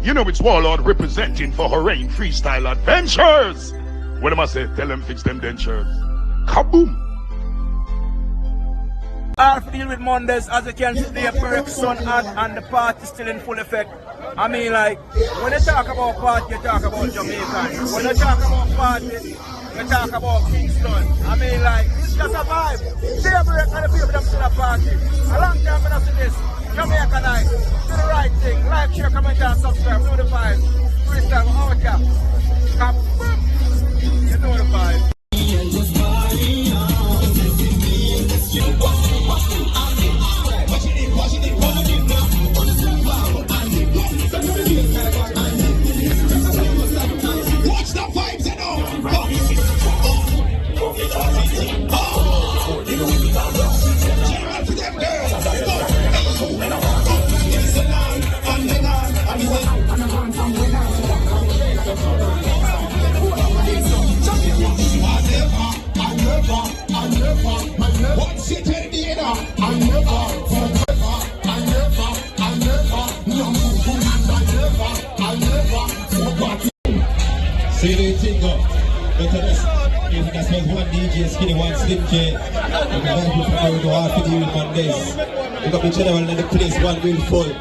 You know it's Warlord representing for Horain Freestyle Adventures. What am I say? Tell them fix them dentures. Kaboom! Our deal with Mondays, as you can see, the Perk Sun ad and the party still in full effect. I mean, like, when you talk about party, you talk about Jamaican. When you talk about party, you talk about Kingston. I mean, like, it's just a vibe. Daybreak and the people that still a party. A long time when I see this, Jamaica night, do the right thing. Like, share, comment, and subscribe. Know the vibe. Freestyle, our cap. You know the vibe. See the thing up. If that's one DJ, Skinny One, Slim J, and the one who probably know how to deal with Mondays. We got the general in the place, one real full.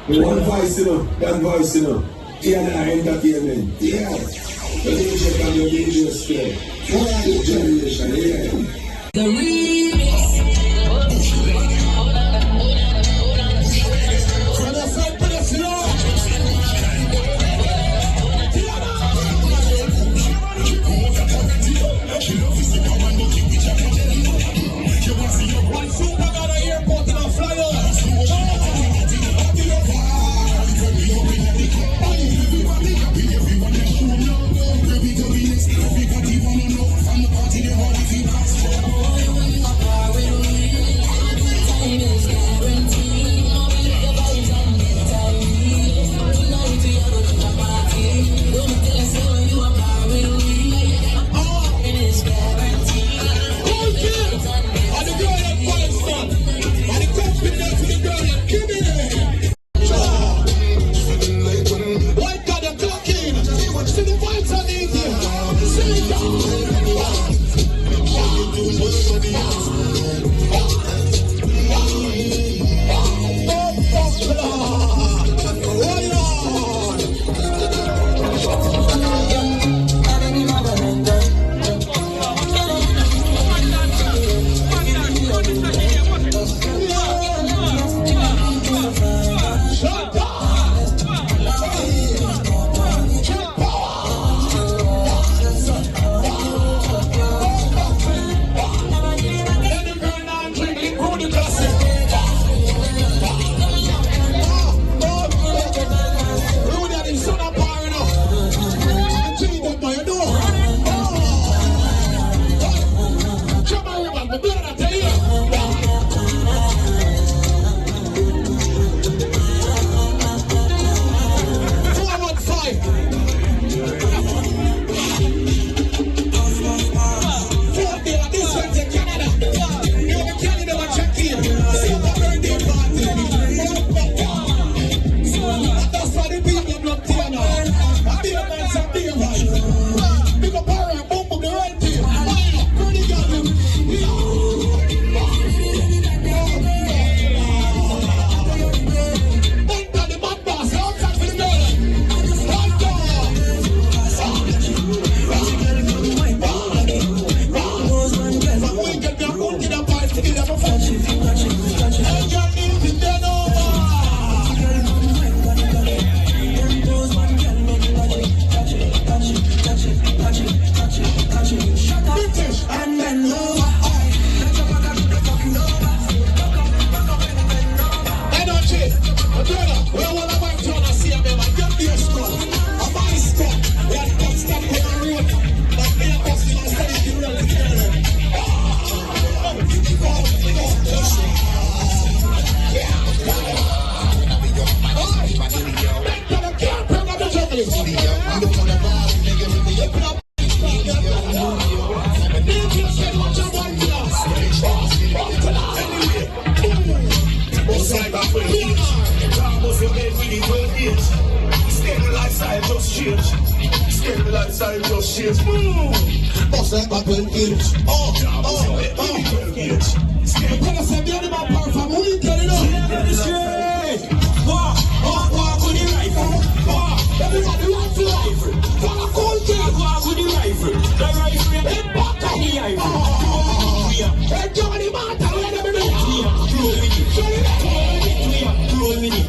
One voice, you know, that voice, you know. TNI Entertainment, yeah. The leadership and the radio square. For the generation, yeah. The remix. change. Bust like my 12 inch. Oh, 12 inch. When I say the animal power from weekend, you know. Walk with the rifle. Everybody wants the rifle. What a cold cat walk with the rifle. The rifle, you get back on the rifle. Hey, Johnny Martin, where the minute? Roll with it. Roll with it.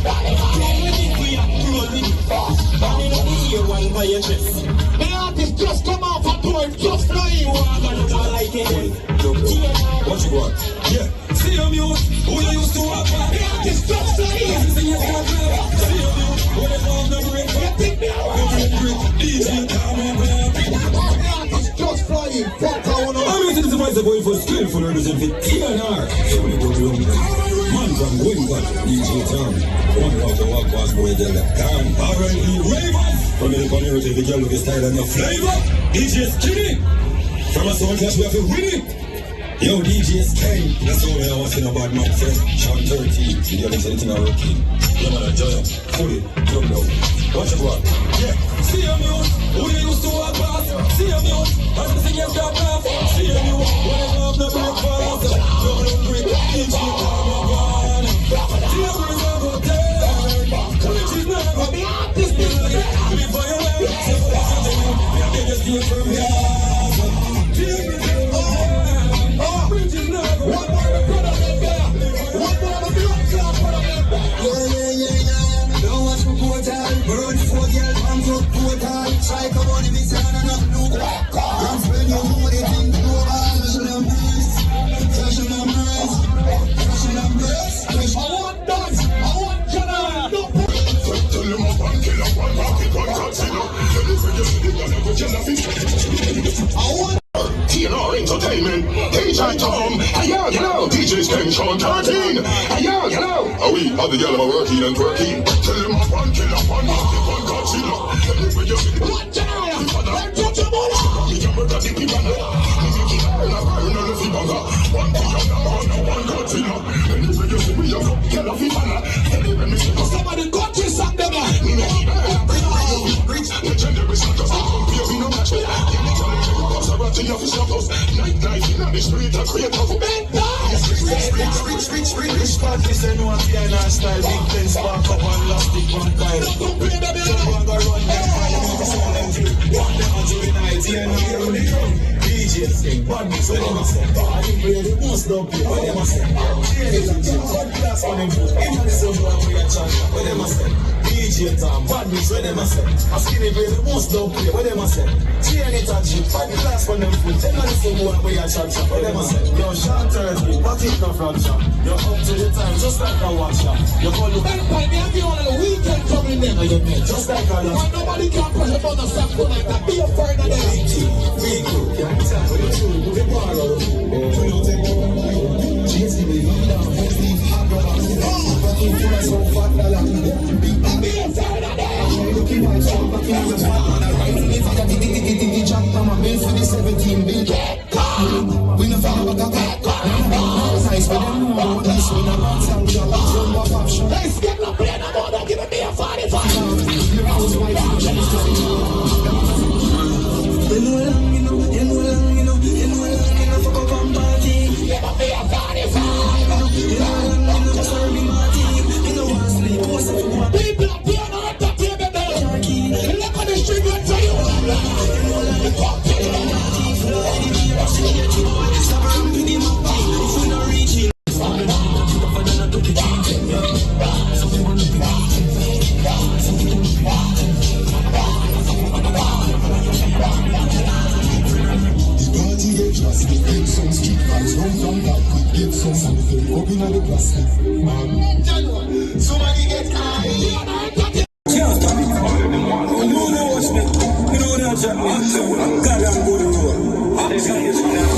Roll with it. But in the ear, one by your chest. The artist just come off a tour, just now you are gonna like it. What you want? Yeah. See him, you. Who you used to walk by? The artist just now you. See him, you. Who they love the break? You think me out? DJ, come on, man. The artist just flying. Fuck, I wanna. I'm using this voice going for skillful representing TNR. So we go to man from Wingwood, DJ Tom. One walk past boy, they're like, damn, R&E ravers. From the community, the girl with the style and the flavor. DJ Skinny. From a sound clash, we have to win it. Yo, DJ Skinny. That's all I was in a bad man friend. Sean 13. You don't say anything I work in. You're not a giant. Fully. Don't know. Watch it walk. Yeah. See him, you. Who you used to walk past? See him, you. I'm the singing stop laugh. See him, you. When I love the breakfast. Don't break. DJ Tom. Tears of a day. Which is never the artist. Before you let me say what you just steal from here. Which is never one more the product there. One more the product. Yeah. Don't watch my portal. Burn for girl, hands up portal. Try come on in this hand and not look. Dance when you know they think global. Fashion and peace. Fashion and nice. Fashion and breast. I want dance. I want general. Tell them up and kill up one pocket, one casino. I want TNR Entertainment. DJ Tom. Hey yo, hello. DJ Skin Sean 13. Hey yo, hello. Are we at the girl of working and twerking? Tell them up and kill up one pocket, one casino. What general? Let's touch a ball. Me jump at the piano. Me keep on a burn on the fibanga. One piano, one casino. Anyway you see me a go, girl of fibanga. Anyway me see somebody got you something. Me make it rich, legendary Santos. We no match me. In your official house, night in the street, a create of rich parties and one piano style, big ten spark up and elastic one tile. Don't play the bill, one go run them, one them flip, one them on July night, and DJ sing, badness, what they must say. I think we're the most don't play, what they must say. God bless on them foot, even the same one we are chanting, what they must say. DJ Tom, badness, what they must say. I skinny play the most don't play, what they must say. TNA touch you, find the glass on them foot, tell me the same one we are chanting, what they must say. Yo, Sean 13, but it no fraction. You're up to the time, just like a watcher. You're going to bend by me and be on the weekend coming in on your neck, just like a lot. Nobody can push up on the sack like that. Be a friend of them. We go, can't tell what you're doing. We borrow. We don't take over. Chasing me, we down. Steve Harper. But you feel so fat, be a friend of them. Looking like some back in the spot. If I got the jump, I'm a man for the 17 big. We no follow about that. Nice for them, no, this we no want some job. Let's get no play no more, don't give me a 45. Your house white, you know long, fuck up on party. Give me a 45. You know long, just serve me Marty. You know want sleep, what's up with my people up here, no up to pay me back. Look on the street, let's tell you what I'm like. You know long, the fuck, you know Marty. Fly the beer, I see you, you know it's a run to the mountain. If you not reach it, some street vibes, run from that quick, get some something, open up the plastic, man. Somebody get high. Can't stop me. You know that watch me. You know that chat me. God, I'm good to roll. I wanna see you.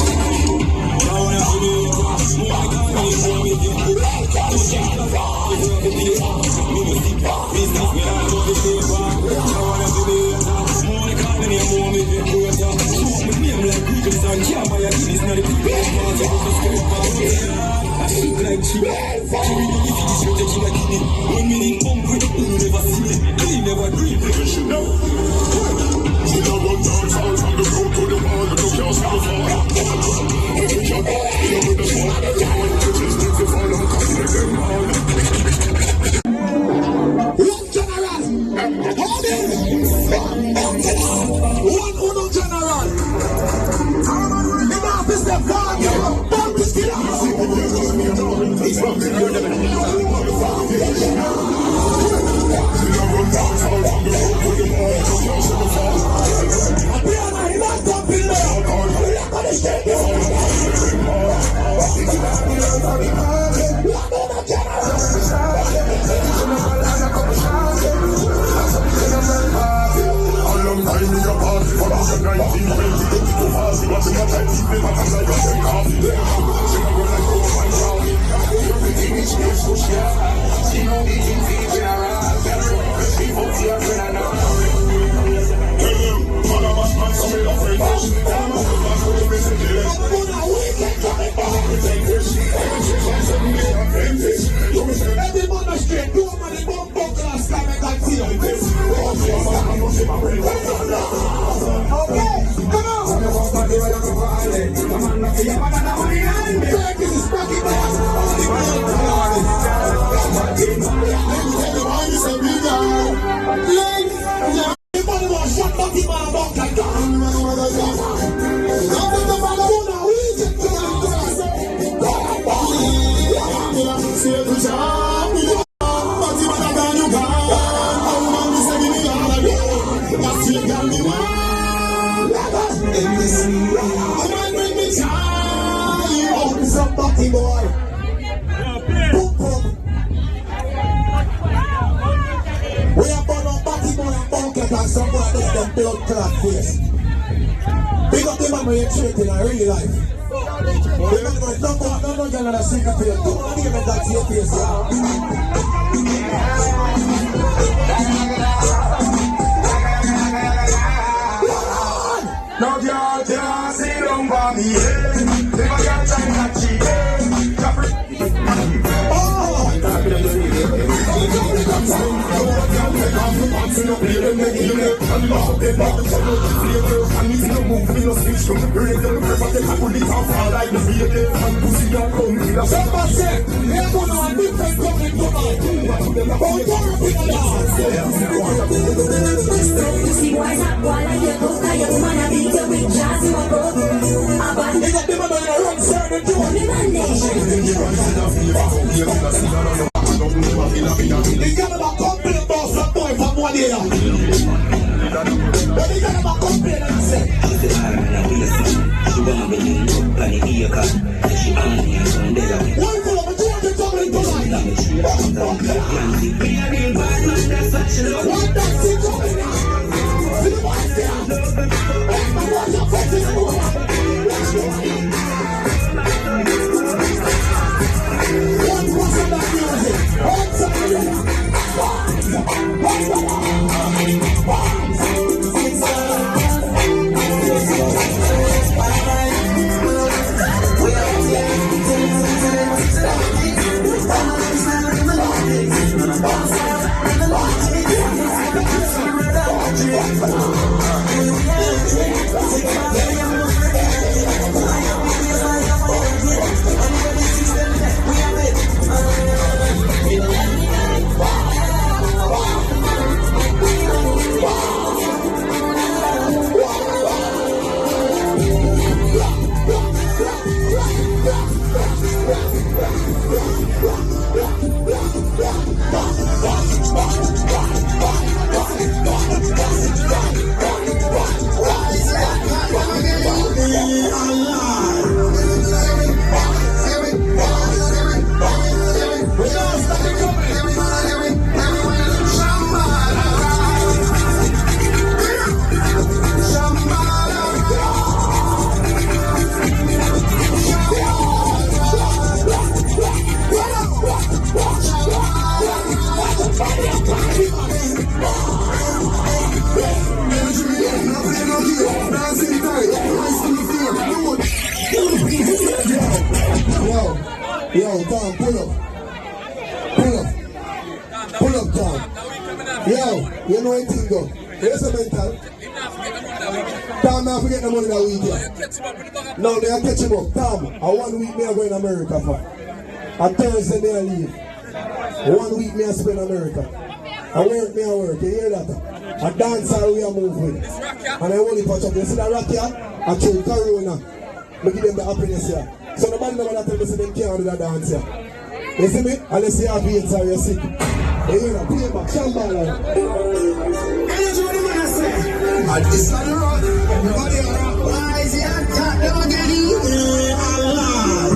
Never dream, you should know. Every man straight, no money, bump class, come and back to you. Okay, come on. This is fucking boy. We are born on Batty Boy and Bunker and someone is them blood clot face. Big up the man when you're treating in real life. The man was no girl on a secret for you. Don't want to even that to your face, no girl can't see them for me, yeah. Never got time to cheat, See why not while I hear those guys, you wanna be the big jazz you go. They got them on the run, sir, they do it. They got about complaint about some boy from one year. But they got about complaint and I said, one full of a 200 coming to life. One that's it coming out. See the boys there. My boys are fighting the boy. One was in that music. One side. Yo, Tom, pull up. Pull up, Tom. Yo, you know anything though? Here's a mental. Tom, now forget the money that we get. No, they are catch him up. Tom, a 1 week me I go in America for. A Thursday me I leave. 1 week me I spend in America. I work me I work, you hear that? A dancer we are move with. And I only touch up. You see that rock here? I kill Corona. I give them the happiness here. So nobody know what I tell me, so they can't do that dance here. You see me? Unless you have AIDS or you're sick. You hear that? Play back, Shambhala. Energy, what do you want to say? At this on the road, everybody are wise, yeah, can't never get you. Allah.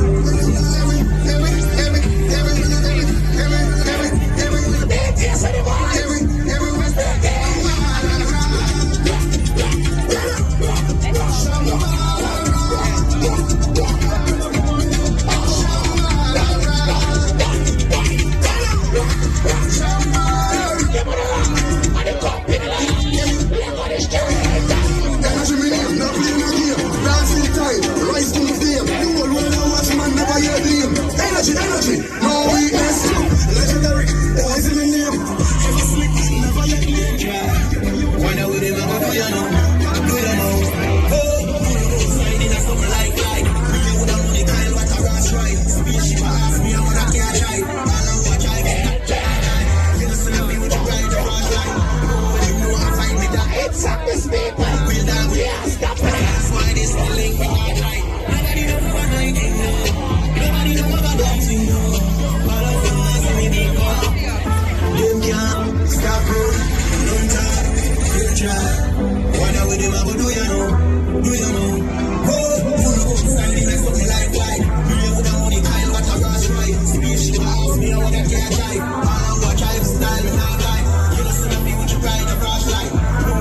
life. I watch I style me not lie. You know see me with your pride and flashlight.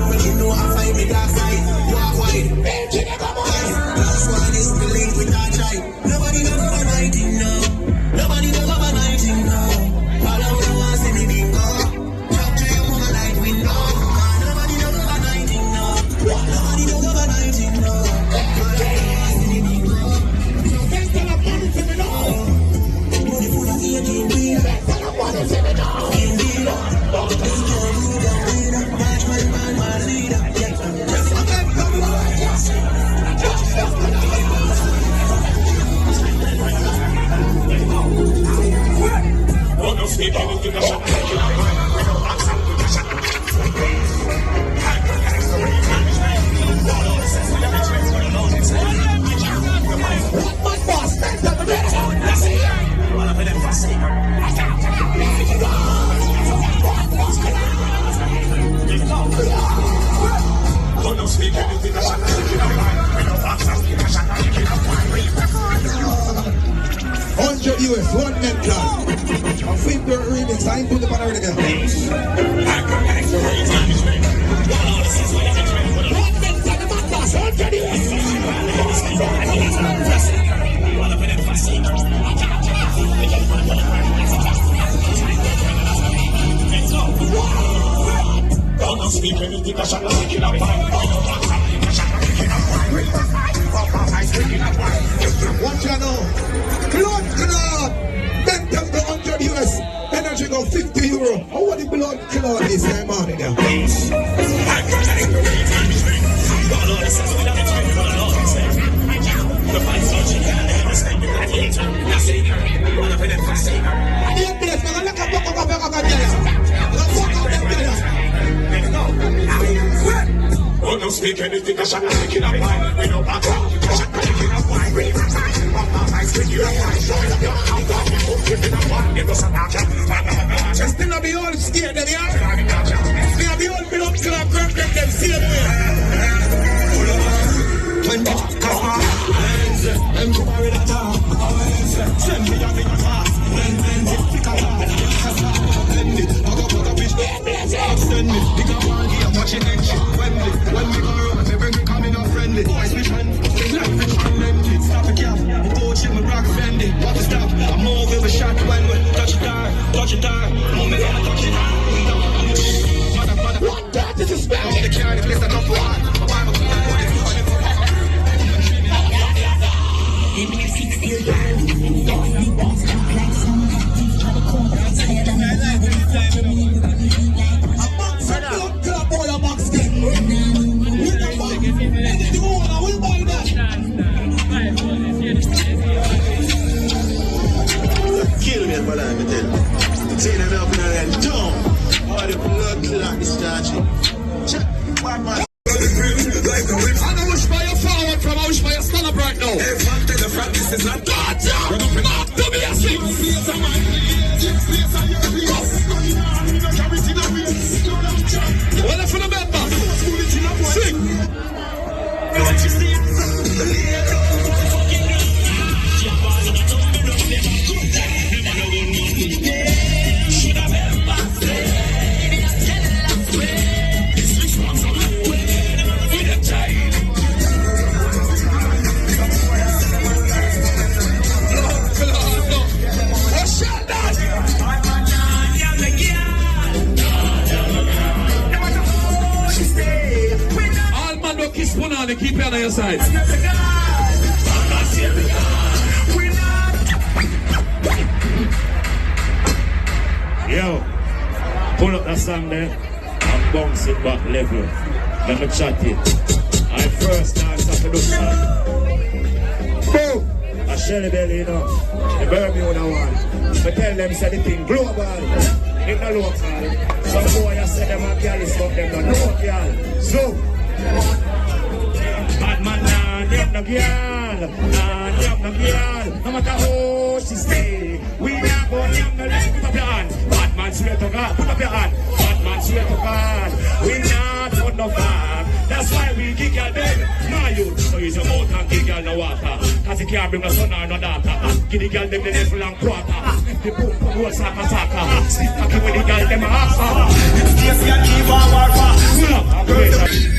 When you know I find me dark side. Walk wide, last one is the link with that child. Nobody knows about 19 now. Nobody knows about 19 now. All I want to see me bingo. Talk to your woman like we know. Nobody knows about 19 now. Nobody knows about 19 now. US, one man club. A finger remix, I ain't put the banner again. What you know? Blood clot! Mental go 100 US. Energy go 50 euro. How what the blood clot is time on it now? Don't speak anything, I shall not take it up. We don't back up. I shall not take it up. We don't back up. I speak you up. Just still be all scared them, yeah? Still be all built up till I grab them same way. When them come with a talk. Send me a big talk. Then pick a talk. Send me. I go put a fish. Send me. Pick a one here. Watching that shit. When we go around, they bring me coming up friendly. Boys, fish and fish and empty. Stop a cap. The torch in my rock bendy. What to stop? I'm more with a shot when we touch it down. Touch it down. Moment I touch it down. What that is a spell. The carry place I come for. Kill me, but I'm tell you. Take it up now and down. All the blood clot is starting. Check. Bad man. I wish by your forward from I wish by your stand up right now. Hey, front to the front, this is not that. We're going to not do me a thing. Well, if you remember, sing. Don't you see it? They keep it on your side. Yo, pull up that song there and bounce it back level. Let me chat it. I first dance after the song. Boom! A Shelly Belly, you know. The Bermuda one. I tell them, say the thing global. It's not local. Some boy I say them a girl is fuck them, don't know girl. So, bad man, nah, them no girl. Nah, them no girl. No matter how she stay, we not go down the left, put up your hand. Bad man, swear to God, put up your hand. Bad man, swear to God, we not put no flag. That's why we kick your dead. Nah, you. So use your mouth and give girl no water. Cause you can't bring no son or no daughter. Give the girl them the level and quarter. The boom boom whole saka saka. Stick cocky with the girl them a ask. Yes, you keep on warfare. Pull up, operation.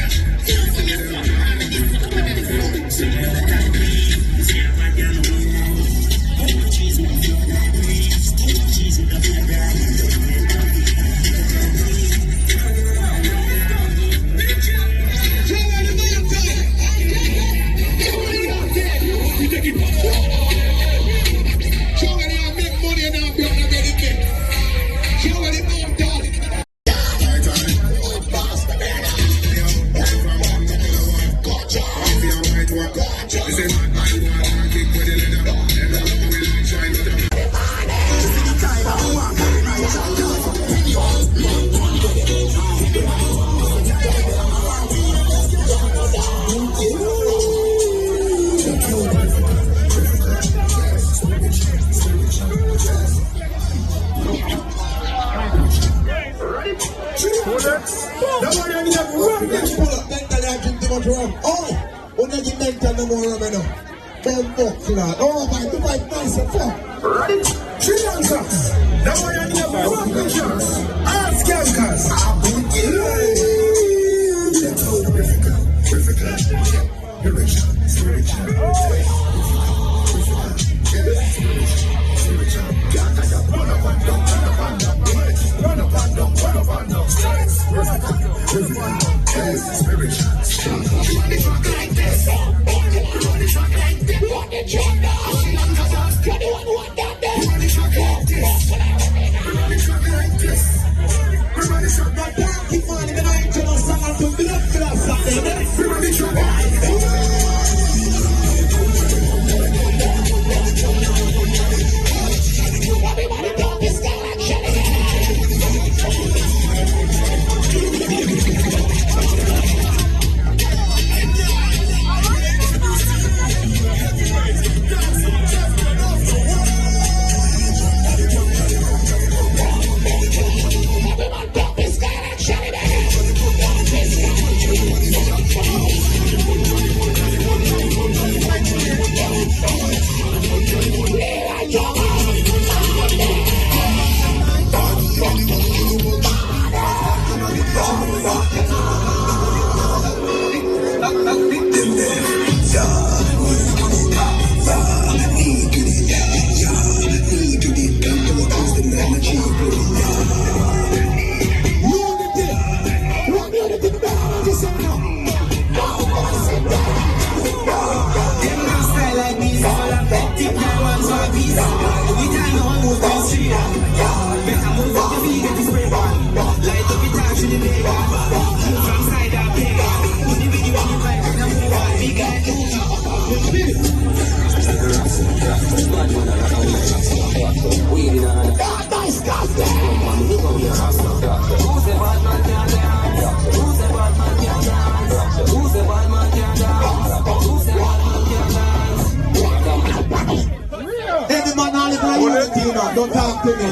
Don't talk to me.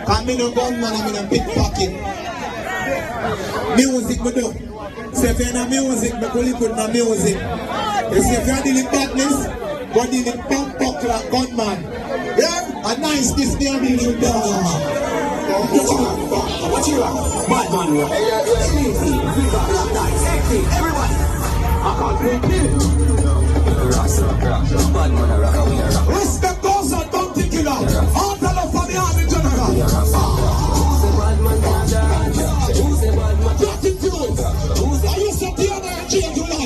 I'm in a gunman, I'm in a pickpocket. Music me do. So if you're in a music, me go put my music. You see, if you're dealing badness, go dealing pump buckler, gunman. Yeah? A nice this day I'm dealing with what you want? Bad man, everyone. Respect goes on, don't take it out. All the love for the army general. Gratitude. I used to be on and change your life.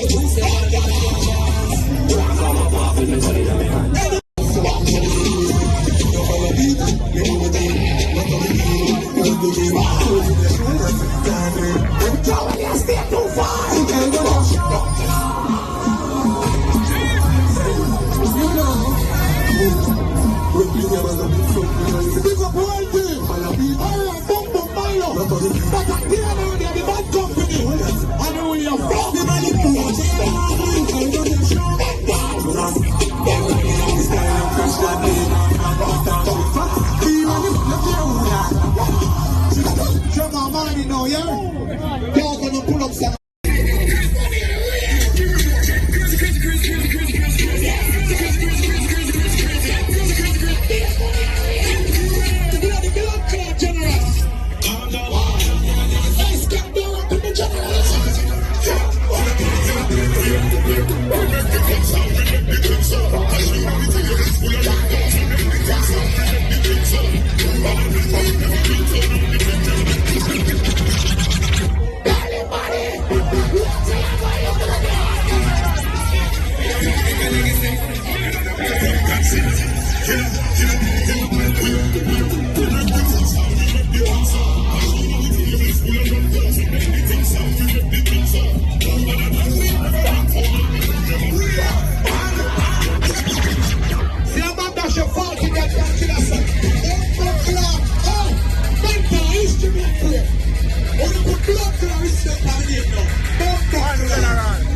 Only put blood to the respect of the name now. Don't talk to the General.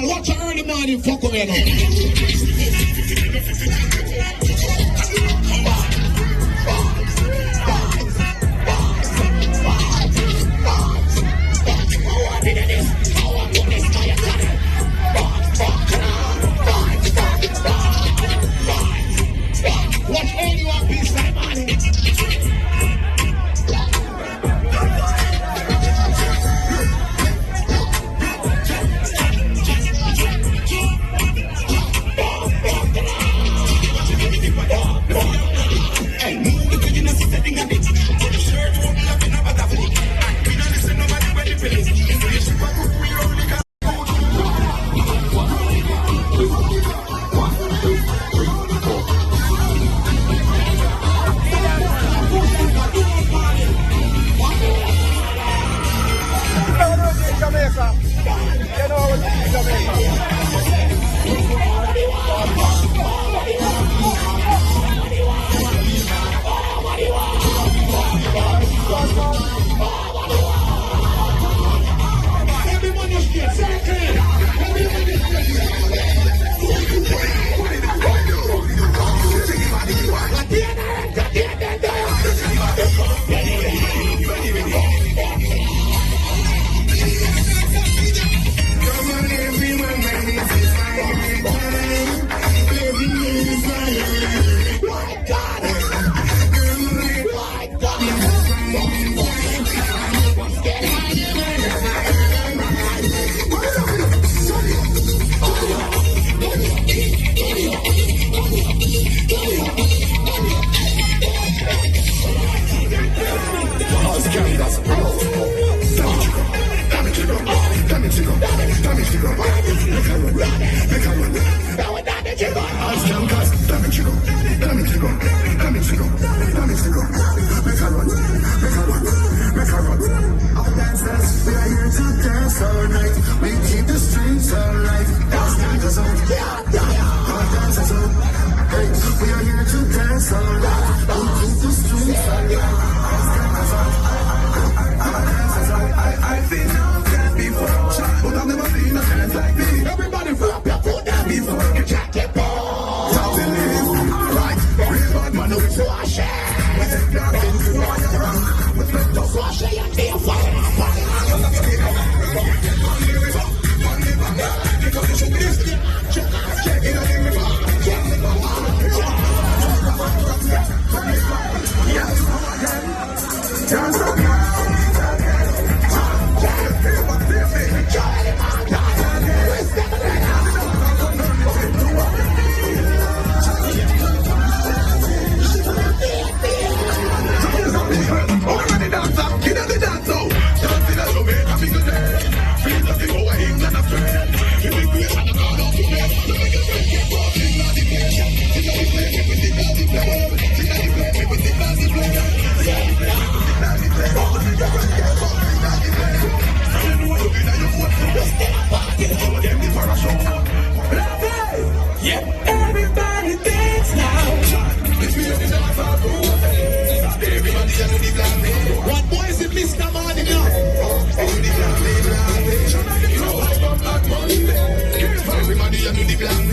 Watch her early morning, fuck with me now. Watch all you want peace like money. Jamaica. You know what it is, Jamaica. Everyone is here, second. Everyone is What boy is it, Mr. Money now? Everybody under the black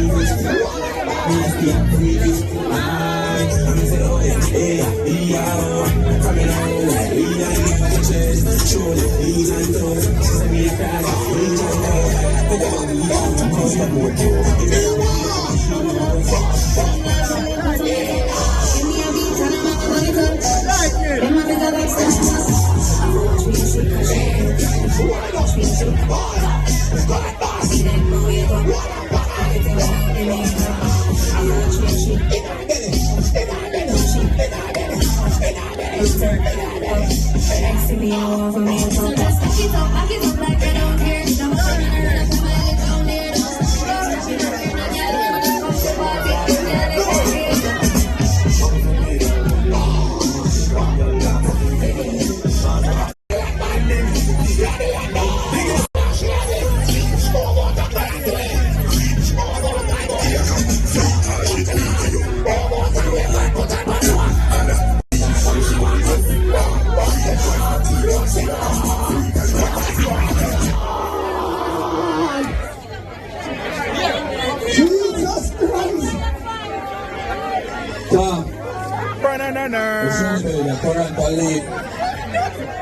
Jesus Christ.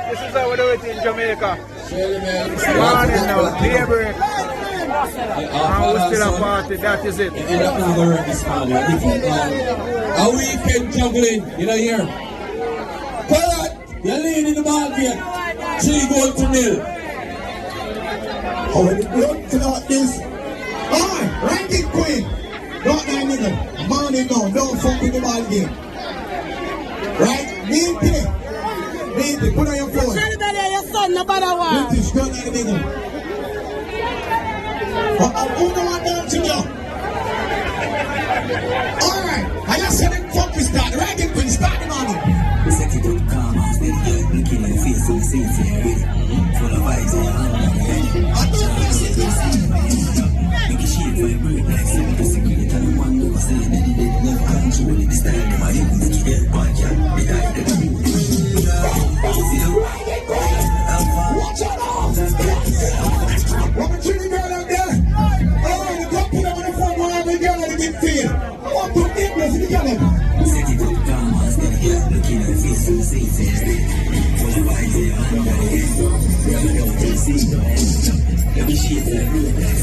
This is how we do it in Jamaica. Morning now, daybreak. And we still a party, that is it. A weekend juggling, you know here. Quiet, you're leading the ball game. 3-0. Oh, when it look like this. Alright, ranking queen. Not that nigga. Money no, don't fuck with the ball game. Right? Mean put on your phone. Your son, no bother one. British, don't that nigga. Who don't want them to go? Alright, I just said it fuck we start. The ranking queen, start the money. Set it up, calm and steady, yeah. Looking at your face so sincere, yeah. Full of vibes in your hand, yeah. Make it shake, vibrate like silver cigarette. And the one never say that he did never control it. The style of my head, make it get bad, yeah. They die, they don't know. See them? Watch out! What a chilly girl out there! Oh, the couple that want to form one of the girl at the big field. What to get this in the girl? Set it up, calm and steady, yeah. Looking at your face so sincere, yeah. Full of vibes in your hand, yeah. Make it shake, vibrate like